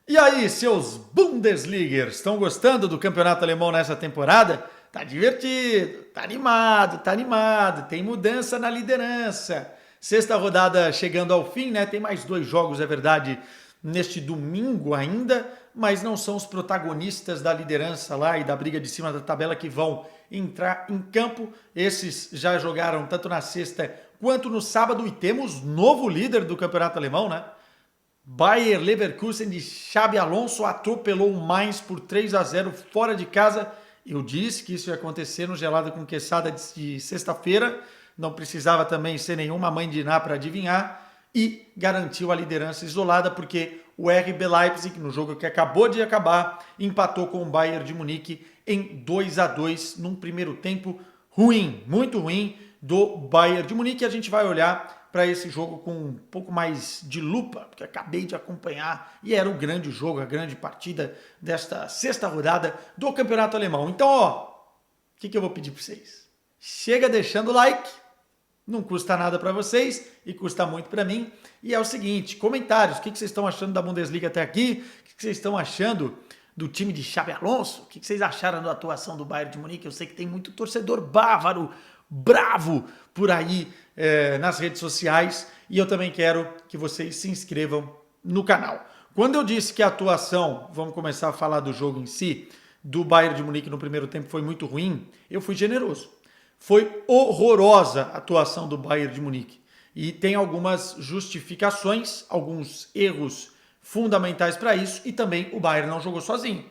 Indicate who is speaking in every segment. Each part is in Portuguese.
Speaker 1: E aí, seus Bundesligers, estão gostando do campeonato alemão nessa temporada? Tá divertido, tá animado, tem mudança na liderança. Sexta rodada chegando ao fim, né? Tem mais dois jogos, é verdade, neste domingo ainda, mas não são os protagonistas da liderança lá e da briga de cima da tabela que vão entrar em campo. Esses já jogaram tanto na sexta quanto no sábado e temos novo líder do campeonato alemão, né? Bayer Leverkusen de Xabi Alonso atropelou o Mainz por 3-0 fora de casa. Eu disse que isso ia acontecer no Gelada com Quesada de sexta-feira. Não precisava também ser nenhuma mãe de Iná para adivinhar. E garantiu a liderança isolada porque o RB Leipzig, no jogo que acabou de acabar, empatou com o Bayern de Munique em 2-2 num primeiro tempo ruim, muito ruim do Bayern de Munique. A gente vai olhar para esse jogo com um pouco mais de lupa, porque acabei de acompanhar e era o grande jogo, a grande partida desta sexta rodada do Campeonato Alemão. Então, ó, o que eu vou pedir para vocês? Chega deixando o like, não custa nada para vocês e custa muito para mim. E é o seguinte, comentários, o que vocês estão achando da Bundesliga até aqui? O que vocês estão achando do time de Xabi Alonso? O que vocês acharam da atuação do Bayern de Munique? Eu sei que tem muito torcedor bávaro, bravo por aí nas redes sociais e eu também quero que vocês se inscrevam no canal. Quando eu disse que a atuação, vamos começar a falar do jogo em si, do Bayern de Munique no primeiro tempo foi muito ruim, eu fui generoso. Foi horrorosa a atuação do Bayern de Munique e tem algumas justificações, alguns erros fundamentais para isso e também o Bayern não jogou sozinho.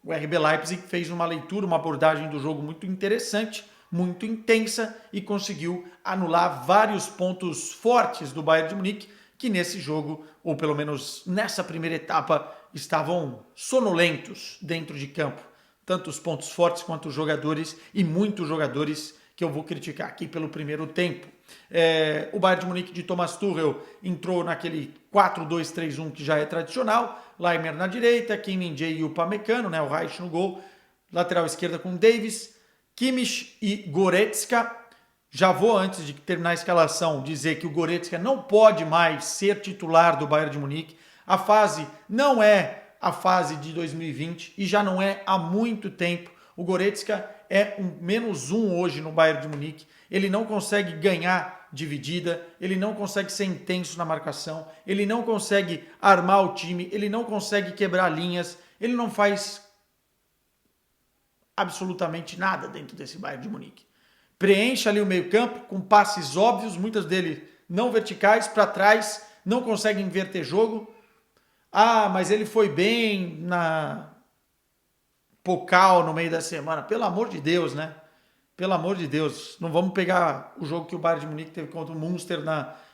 Speaker 1: O RB Leipzig fez uma leitura, uma abordagem do jogo muito interessante, muito intensa e conseguiu anular vários pontos fortes do Bayern de Munique que nesse jogo, ou pelo menos nessa primeira etapa, estavam sonolentos dentro de campo. Tanto os pontos fortes quanto os jogadores e muitos jogadores que eu vou criticar aqui pelo primeiro tempo. O Bayern de Munique de Thomas Tuchel entrou naquele 4-2-3-1 que já é tradicional, Laimer na direita, Kim Min-jae e o Upamecano, né, o Reich no gol, lateral esquerda com Davis, Kimmich e Goretzka. Já vou, antes de terminar a escalação, dizer que o Goretzka não pode mais ser titular do Bayern de Munique. A fase não é a fase de 2020 e já não é há muito tempo. O Goretzka é um -1 hoje no Bayern de Munique. Ele não consegue ganhar dividida, ele não consegue ser intenso na marcação, ele não consegue armar o time, ele não consegue quebrar linhas, ele não faz absolutamente nada dentro desse Bayern de Munique. Preenche ali o meio-campo com passes óbvios, muitas deles não verticais, para trás, não consegue inverter jogo. Ah, mas ele foi bem na Pokal no meio da semana. Pelo amor de Deus, né? Pelo amor de Deus. Não vamos pegar o jogo que o Bayern de Munique teve contra o Münster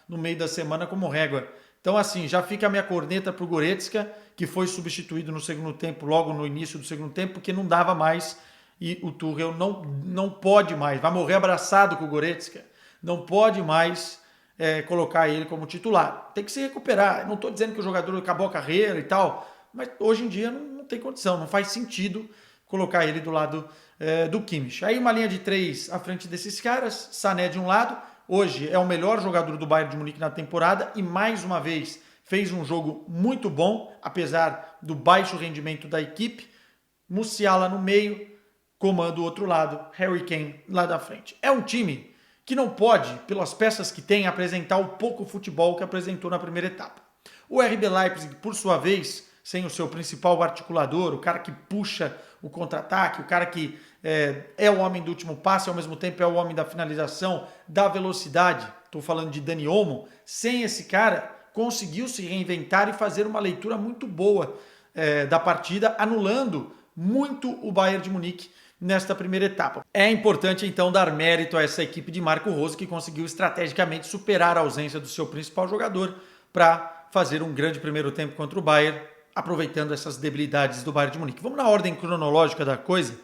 Speaker 1: no meio da semana como régua. Então, assim, já fica a minha corneta para o Goretzka, que foi substituído no segundo tempo, logo no início do segundo tempo, porque não dava mais e o Tuchel não pode mais, vai morrer abraçado com o Goretzka, não pode mais colocar ele como titular. Tem que se recuperar. Não estou dizendo que o jogador acabou a carreira e tal, mas hoje em dia não tem condição, não faz sentido colocar ele do lado do Kimmich. Aí uma linha de 3 à frente desses caras, Sané de um lado, hoje é o melhor jogador do Bayern de Munique na temporada e mais uma vez fez um jogo muito bom, apesar do baixo rendimento da equipe. Musiala no meio, comanda o outro lado, Harry Kane lá da frente. É um time que não pode, pelas peças que tem, apresentar o pouco futebol que apresentou na primeira etapa. O RB Leipzig, por sua vez, sem o seu principal articulador, o cara que puxa o contra-ataque, o cara que é o homem do último passe, ao mesmo tempo é o homem da finalização, da velocidade, estou falando de Dani Olmo, sem esse cara, conseguiu se reinventar e fazer uma leitura muito boa da partida, anulando muito o Bayern de Munique nesta primeira etapa. É importante, então, dar mérito a essa equipe de Marco Rose, que conseguiu estrategicamente superar a ausência do seu principal jogador para fazer um grande primeiro tempo contra o Bayern, aproveitando essas debilidades do Bayern de Munique. Vamos na ordem cronológica da coisa.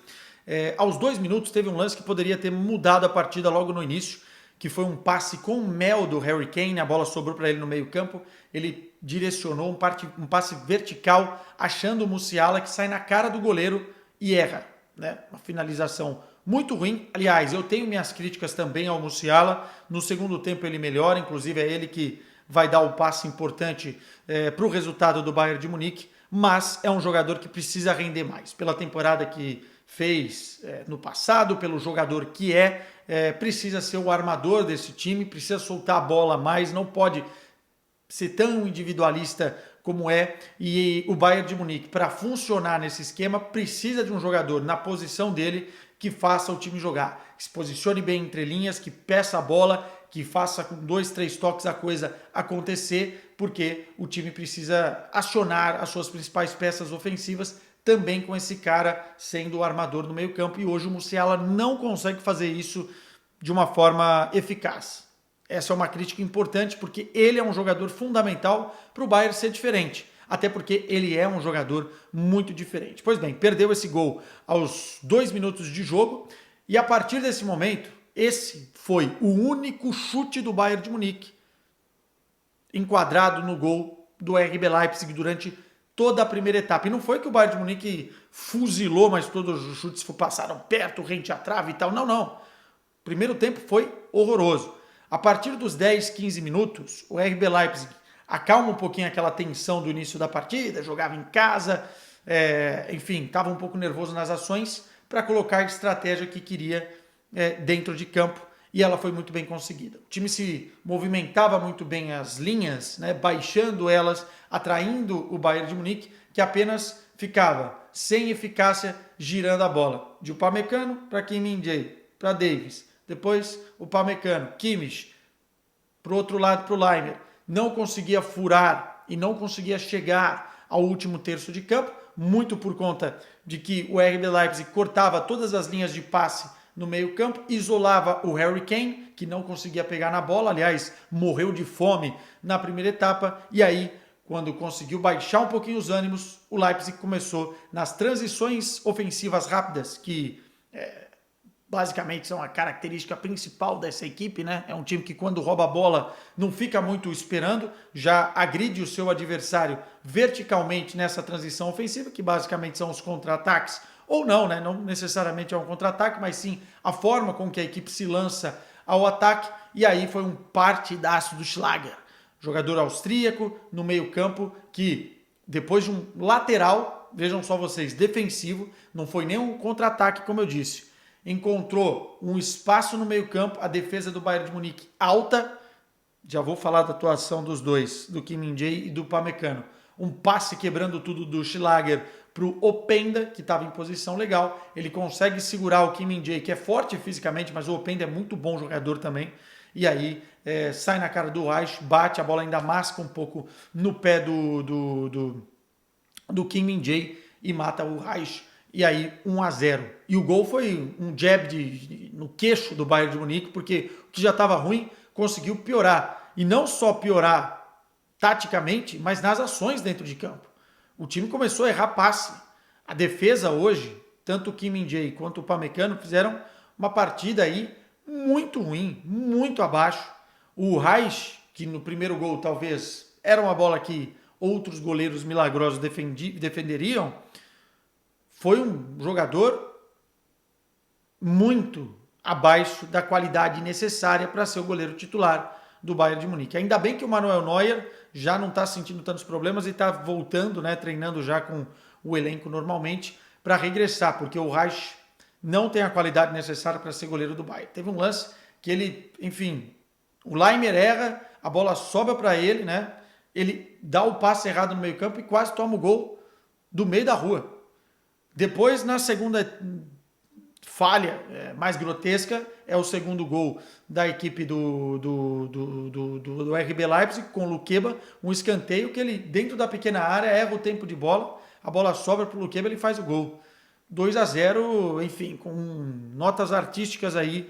Speaker 1: Aos 2 minutos teve um lance que poderia ter mudado a partida logo no início, que foi um passe com mel do Harry Kane, a bola sobrou para ele no meio campo, ele direcionou um passe vertical, achando o Musiala, que sai na cara do goleiro e erra, né? Uma finalização muito ruim. Aliás, eu tenho minhas críticas também ao Musiala. No segundo tempo ele melhora, inclusive é ele que vai dar o passe importante para o resultado do Bayern de Munique, mas é um jogador que precisa render mais. Pela temporada que fez no passado, pelo jogador que precisa ser o armador desse time, precisa soltar a bola mais, não pode ser tão individualista como e o Bayern de Munique, para funcionar nesse esquema, precisa de um jogador na posição dele que faça o time jogar, que se posicione bem entre linhas, que peça a bola, que faça com 2, 3 toques a coisa acontecer, porque o time precisa acionar as suas principais peças ofensivas, também com esse cara sendo o armador no meio campo, e hoje o Musiala não consegue fazer isso de uma forma eficaz. Essa é uma crítica importante, porque ele é um jogador fundamental para o Bayern ser diferente. Até porque ele é um jogador muito diferente. Pois bem, perdeu esse gol aos 2 minutos de jogo. E a partir desse momento, esse foi o único chute do Bayern de Munique enquadrado no gol do RB Leipzig durante toda a primeira etapa. E não foi que o Bayern de Munique fuzilou, mas todos os chutes passaram perto, rente à trave e tal. Não, não. O primeiro tempo foi horroroso. A partir dos 10, 15 minutos, o RB Leipzig acalma um pouquinho aquela tensão do início da partida, jogava em casa, enfim, estava um pouco nervoso nas ações para colocar a estratégia que queria dentro de campo, e ela foi muito bem conseguida. O time se movimentava muito bem as linhas, né, baixando elas, atraindo o Bayern de Munique, que apenas ficava sem eficácia girando a bola. De Upamecano para Kim Min-jae, para Davies. Depois o Upamecano, Kimmich, para o outro lado para o Laimer. Não conseguia furar e não conseguia chegar ao último terço de campo, muito por conta de que o RB Leipzig cortava todas as linhas de passe no meio campo, isolava o Harry Kane, que não conseguia pegar na bola, aliás, morreu de fome na primeira etapa, e aí, quando conseguiu baixar um pouquinho os ânimos, o Leipzig começou nas transições ofensivas rápidas, que basicamente são a característica principal dessa equipe, né? É um time que quando rouba a bola não fica muito esperando, já agride o seu adversário verticalmente nessa transição ofensiva, que basicamente são os contra-ataques, ou não, né? Não necessariamente é um contra-ataque, mas sim a forma com que a equipe se lança ao ataque, e aí foi um partidaço do Schlager, jogador austríaco no meio-campo, que depois de um lateral, vejam só vocês, defensivo, não foi nem um contra-ataque, como eu disse, encontrou um espaço no meio-campo, a defesa do Bayern de Munique alta. Já vou falar da atuação dos dois, do Kim Min-jae e do Upamecano. Um passe quebrando tudo do Schlager para o Openda, que estava em posição legal. Ele consegue segurar o Kim Min-jae, que é forte fisicamente, mas o Openda é muito bom jogador também. E aí sai na cara do Reich, bate, a bola ainda masca um pouco no pé do Kim Min-jae e mata o Reich. E aí 1-0. E o gol foi um jab no queixo do Bayern de Munique, porque o que já estava ruim conseguiu piorar. E não só piorar taticamente, mas nas ações dentro de campo. O time começou a errar passe. A defesa hoje, tanto o Kim Min-jae quanto o Upamecano fizeram uma partida aí muito ruim, muito abaixo. O Reich, que no primeiro gol talvez era uma bola que outros goleiros milagrosos defenderiam, foi um jogador muito abaixo da qualidade necessária para ser o goleiro titular do Bayern de Munique. Ainda bem que o Manuel Neuer já não está sentindo tantos problemas e está voltando, né, treinando já com o elenco normalmente para regressar, porque o Reich não tem a qualidade necessária para ser goleiro do Bayern. Teve um lance que ele, enfim, o Laimer erra, a bola sobra para ele, né? Ele dá o passe errado no meio-campo e quase toma o gol do meio da rua. Depois, na segunda falha mais grotesca, é o segundo gol da equipe do RB Leipzig com o Lukeba, um escanteio que ele, dentro da pequena área, erra o tempo de bola, a bola sobra para o Lukeba, ele faz o gol. 2-0, enfim, com notas artísticas aí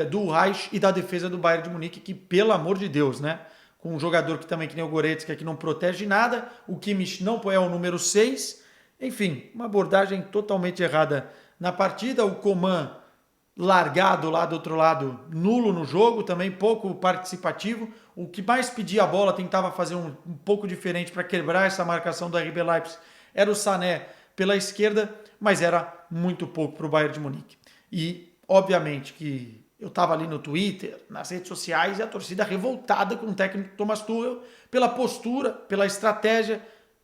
Speaker 1: do Reich e da defesa do Bayern de Munique, que, pelo amor de Deus, né? Com um jogador que também, que nem o Goretzka, que não protege nada, o Kimmich não é o número 6, enfim, uma abordagem totalmente errada na partida. O Coman largado lá do outro lado, nulo no jogo, também pouco participativo. O que mais pedia a bola, tentava fazer um pouco diferente para quebrar essa marcação do RB Leipzig, era o Sané pela esquerda, mas era muito pouco para o Bayern de Munique. E, obviamente, que eu estava ali no Twitter, nas redes sociais, e a torcida revoltada com o técnico Thomas Tuchel pela postura, pela estratégia,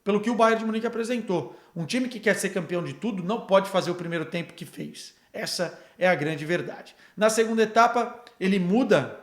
Speaker 1: pelo que o Bayern de Munique apresentou. Um time que quer ser campeão de tudo não pode fazer o primeiro tempo que fez. Essa é a grande verdade. Na segunda etapa, ele muda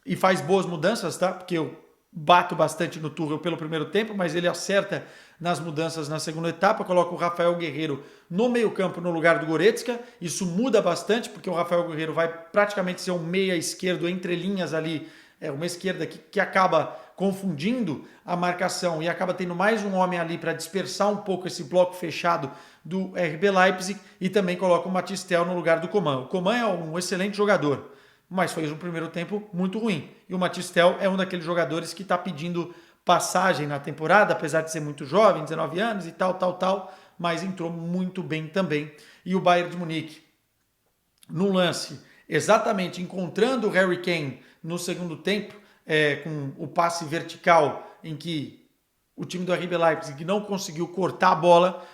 Speaker 1: e faz boas mudanças, tá? Porque eu bato bastante no Tuchel pelo primeiro tempo, mas ele acerta nas mudanças na segunda etapa, coloca o Rafael Guerreiro no meio-campo no lugar do Goretzka. Isso muda bastante, porque o Rafael Guerreiro vai praticamente ser um meia esquerdo entre linhas ali, uma esquerda que acaba confundindo a marcação e acaba tendo mais um homem ali para dispersar um pouco esse bloco fechado do RB Leipzig, e também coloca o Mathys Tel no lugar do Coman. O Coman é um excelente jogador, mas fez um primeiro tempo muito ruim. E o Mathys Tel é um daqueles jogadores que está pedindo passagem na temporada, apesar de ser muito jovem, 19 anos e tal, mas entrou muito bem também. E o Bayern de Munique, num lance, exatamente encontrando o Harry Kane no segundo tempo, com o passe vertical em que o time do RB Leipzig não conseguiu cortar a bola,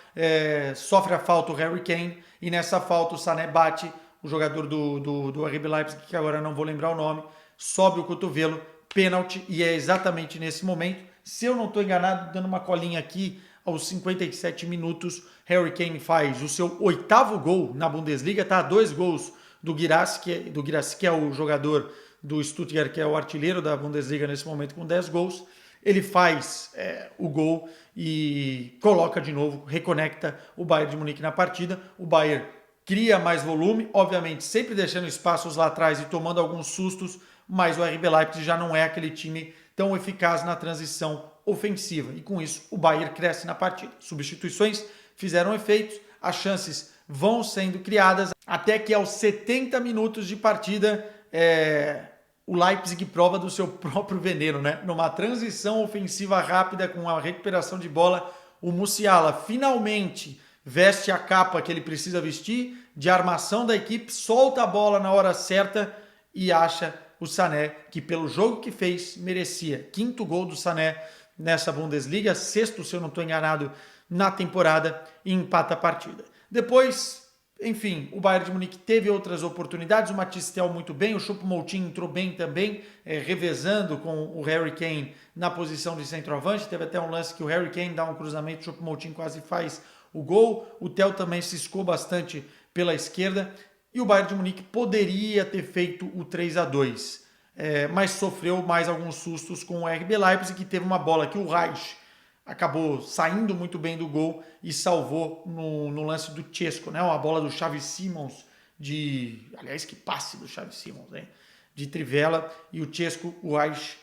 Speaker 1: sofre a falta o Harry Kane, e nessa falta o Sané bate, o jogador do RB Leipzig, que agora não vou lembrar o nome, sobe o cotovelo, pênalti, e é exatamente nesse momento, se eu não estou enganado, dando uma colinha aqui, aos 57 minutos, Harry Kane faz o seu 8º gol na Bundesliga, tá? 2 gols do Guirassy, que é o jogador do Stuttgart, que é o artilheiro da Bundesliga nesse momento, com 10 gols. Ele faz o gol e coloca de novo, reconecta o Bayern de Munique na partida. O Bayern cria mais volume, obviamente sempre deixando espaços lá atrás e tomando alguns sustos, mas o RB Leipzig já não é aquele time tão eficaz na transição ofensiva. E com isso o Bayern cresce na partida. Substituições fizeram efeitos, as chances vão sendo criadas, até que aos 70 minutos de partida o Leipzig prova do seu próprio veneno, né? Numa transição ofensiva rápida com a recuperação de bola, o Musiala finalmente veste a capa que ele precisa vestir de armação da equipe, solta a bola na hora certa e acha o Sané, que pelo jogo que fez merecia. 5º gol do Sané nessa Bundesliga, 6º, se eu não estou enganado, na temporada, e empata a partida. Depois, enfim, o Bayern de Munique teve outras oportunidades, o Mathys Tel muito bem, o Choupo-Moting entrou bem também, revezando com o Harry Kane na posição de centroavante. Teve até um lance que o Harry Kane dá um cruzamento, o Choupo-Moting quase faz o gol. O Tel também ciscou bastante pela esquerda, e o Bayern de Munique poderia ter feito o 3-2, mas sofreu mais alguns sustos com o RB Leipzig, que teve uma bola que o Reich acabou saindo muito bem do gol e salvou no lance do Chesco, né? Uma bola do Xavi Simons, aliás, que passe do Xavi Simons, né? De trivela, e o Chesco, o Reich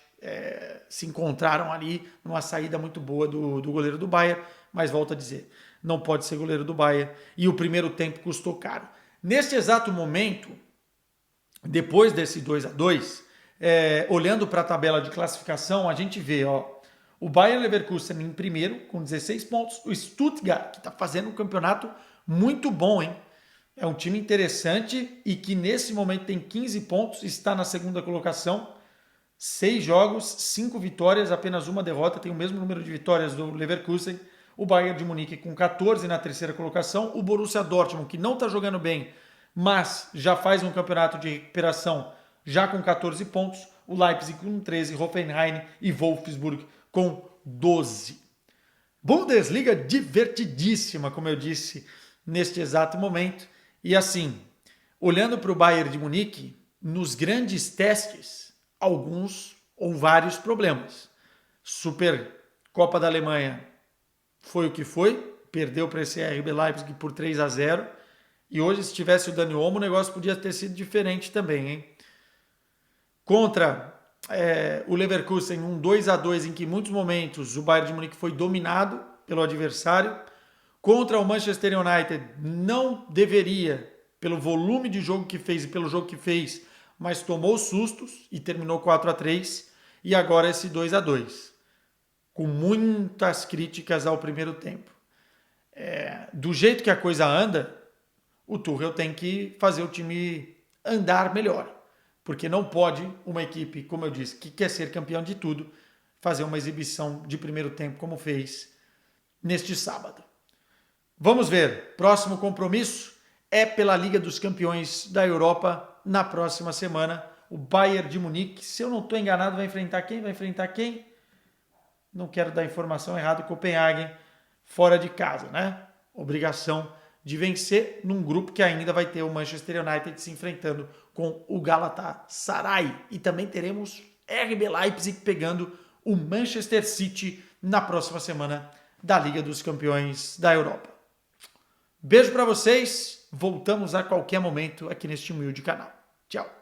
Speaker 1: se encontraram ali numa saída muito boa do goleiro do Bayern, mas volto a dizer, não pode ser goleiro do Bayern, e o primeiro tempo custou caro. Neste exato momento, depois desse 2-2, olhando para a tabela de classificação, a gente vê, o Bayer Leverkusen em primeiro, com 16 pontos. O Stuttgart, que está fazendo um campeonato muito bom, hein? É um time interessante e que nesse momento tem 15 pontos, está na segunda colocação. 6 jogos, 5 vitórias, apenas uma derrota, tem o mesmo número de vitórias do Leverkusen. O Bayern de Munique com 14 na terceira colocação. O Borussia Dortmund, que não está jogando bem, mas já faz um campeonato de recuperação, já com 14 pontos. O Leipzig com 13, Hoffenheim e Wolfsburg com 12. Bundesliga divertidíssima, como eu disse, neste exato momento. E assim, olhando para o Bayern de Munique, nos grandes testes, alguns ou vários problemas. Supercopa da Alemanha foi o que foi, perdeu para esse RB Leipzig por 3-0. E hoje, se tivesse o Dani Olmo, o negócio podia ter sido diferente também, hein? Contra o Leverkusen, um 2-2 em que em muitos momentos o Bayern de Munique foi dominado pelo adversário. Contra o Manchester United, não deveria, pelo volume de jogo que fez e pelo jogo que fez, mas tomou sustos e terminou 4-3. E agora esse 2-2, com muitas críticas ao primeiro tempo. Do jeito que a coisa anda, o Tuchel tem que fazer o time andar melhor. Porque não pode uma equipe, como eu disse, que quer ser campeão de tudo, fazer uma exibição de primeiro tempo como fez neste sábado. Vamos ver, próximo compromisso é pela Liga dos Campeões da Europa na próxima semana. O Bayern de Munique, se eu não estou enganado, vai enfrentar quem? Não quero dar informação errada, o Copenhagen fora de casa, né? Obrigação de vencer num grupo que ainda vai ter o Manchester United se enfrentando com o Galatasaray. E também teremos RB Leipzig pegando o Manchester City na próxima semana da Liga dos Campeões da Europa. Beijo para vocês, voltamos a qualquer momento aqui neste humilde canal. Tchau!